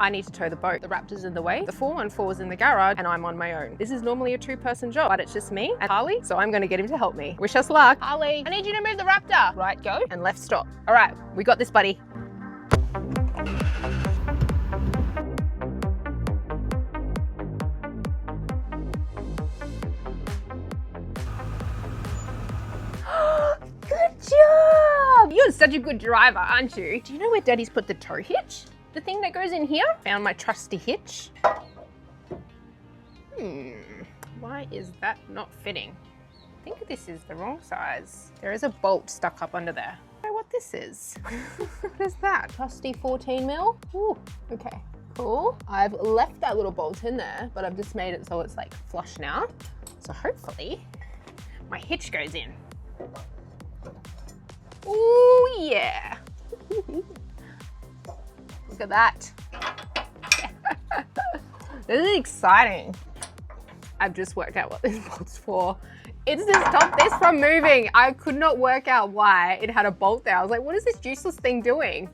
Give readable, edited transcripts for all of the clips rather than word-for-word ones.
I need to tow the boat. The Raptor's in the way, the 414 is in the garage, and I'm on my own. This is normally a 2-person job, but it's just me and Harley, so I'm gonna get him to help me. Wish us luck. Harley, I need you to move the Raptor. Right, go, and left stop. All right, we got this, buddy. Good job! You're such a good driver, aren't you? Do you know where Daddy's put the tow hitch? The thing that goes in here? Found my trusty hitch. Why is that not fitting? I think this is the wrong size. There is a bolt stuck up under there. I don't know what this is. What is that? Trusty 14 mil? Ooh, okay, cool. I've left that little bolt in there, but I've just made it so it's like flush now. So hopefully my hitch goes in. Ooh, yeah. Look at that. This is exciting. I've just worked out what this bolt's for. It's to stop this from moving. I could not work out why it had a bolt there. I was like, what is this useless thing doing?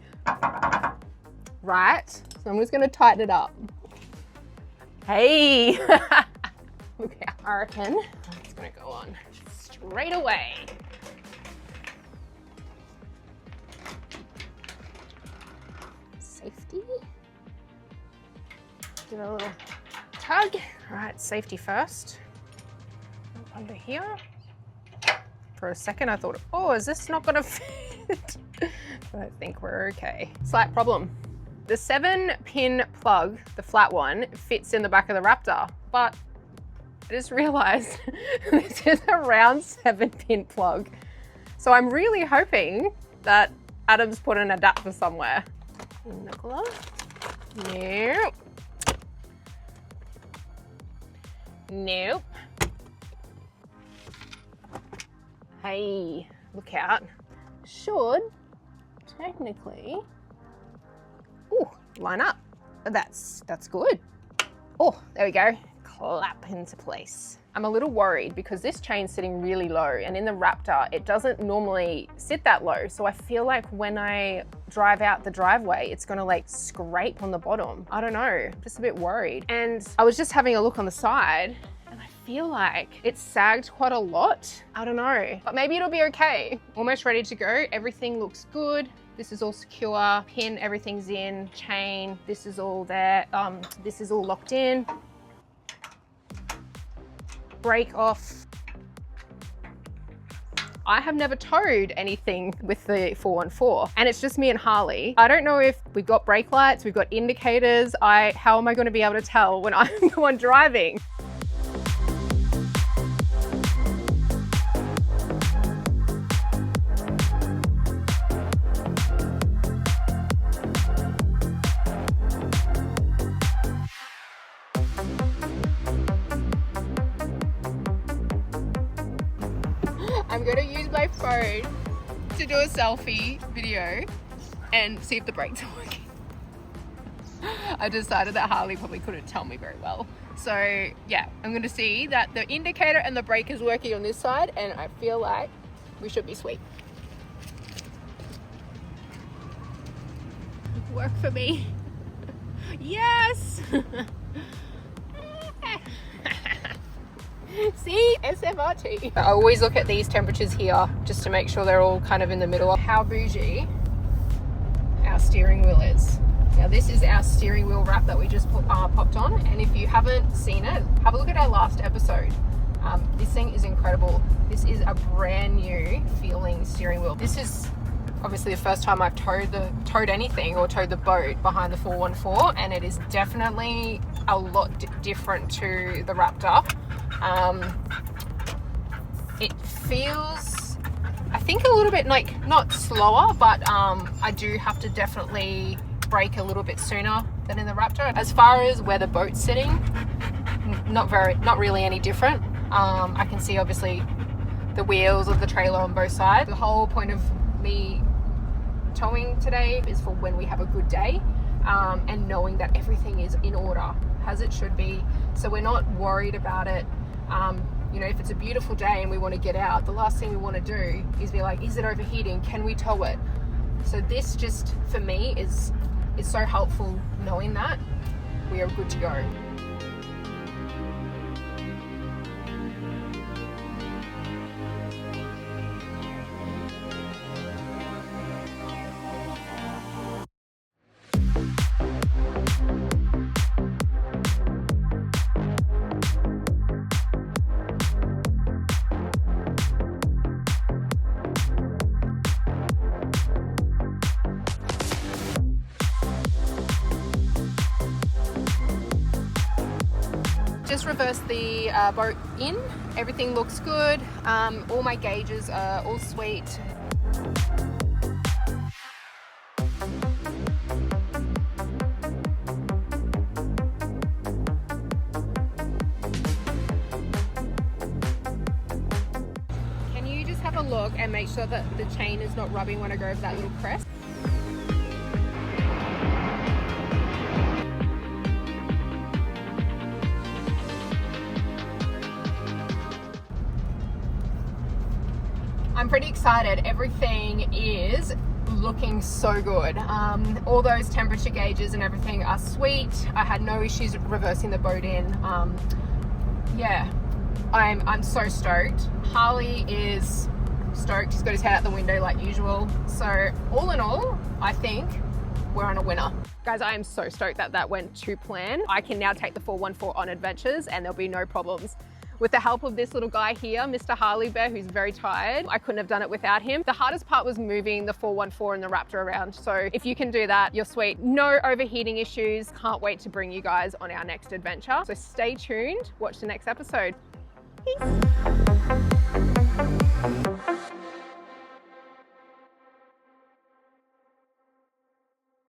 Right, so I'm just gonna tighten it up. Hey. Okay, I reckon it's gonna go on straight away. Safety. Give it a little tug. All right, safety first. Under here. For a second, I thought, oh, is this not gonna fit? But I think we're okay. Slight problem. The 7-pin plug, the flat one, fits in the back of the Raptor, but I just realized this is a round 7-pin plug. So I'm really hoping that Adam's put an adapter somewhere. Knuckler. Nope. Nope. Hey, look out. Should technically, ooh, line up. That's good. Oh, there we go. Clap into place. I'm a little worried because this chain's sitting really low, and in the Raptor, it doesn't normally sit that low. So I feel like when I drive out the driveway, it's gonna like scrape on the bottom. I don't know, I'm just a bit worried. And I was just having a look on the side, and I feel like it's sagged quite a lot. I don't know, but maybe it'll be okay. Almost ready to go. Everything looks good. This is all secure. Pin, everything's in. Chain, this is all there. This is all locked in. Brake off. I have never towed anything with the 414, and it's just me and Harley. I don't know if we've got brake lights, we've got indicators. How am I going to be able to tell when I'm the one driving? I'm gonna use my phone to do a selfie video and see if the brakes are working. I decided that Harley probably couldn't tell me very well. So yeah, I'm gonna see that the indicator and the brake is working on this side, and I feel like we should be sweet. Work for me. Yes! See, SMRT. I always look at these temperatures here just to make sure they're all kind of in the middle of how bougie our steering wheel is. Now this is our steering wheel wrap that we just popped on, and if you haven't seen it, have a look at our last episode. This thing is incredible. This is a brand new feeling steering wheel. This is obviously the first time I've towed anything or towed the boat behind the 414, and it is definitely a lot different to the Raptor. It feels, I think, a little bit like not slower, but I do have to definitely brake a little bit sooner than in the Raptor. As far as where the boat's sitting, not really any different. I can see obviously the wheels of the trailer on both sides. The whole point of me towing today is for when we have a good day, and knowing that everything is in order as it should be, so we're not worried about it. You know, if it's a beautiful day and we want to get out, the last thing we want to do is be like, is it overheating? Can we tow it? So this just, for me, is it's so helpful knowing that we are good to go. Just reversed the boat in. Everything looks good. All my gauges are all sweet. Can you just have a look and make sure that the chain is not rubbing when I go over that little crest? I'm pretty excited. Everything is looking so good. All those temperature gauges and everything are sweet. I had no issues reversing the boat in. Yeah, I'm so stoked. Harley is stoked. He's got his head out the window like usual. So all in all, I think we're on a winner. Guys, I am so stoked that that went to plan. I can now take the 414 on adventures and there'll be no problems. With the help of this little guy here, Mr. Harley Bear, who's very tired, I couldn't have done it without him. The hardest part was moving the 414 and the Raptor around. So if you can do that, you're sweet. No overheating issues. Can't wait to bring you guys on our next adventure. So stay tuned, watch the next episode. Peace.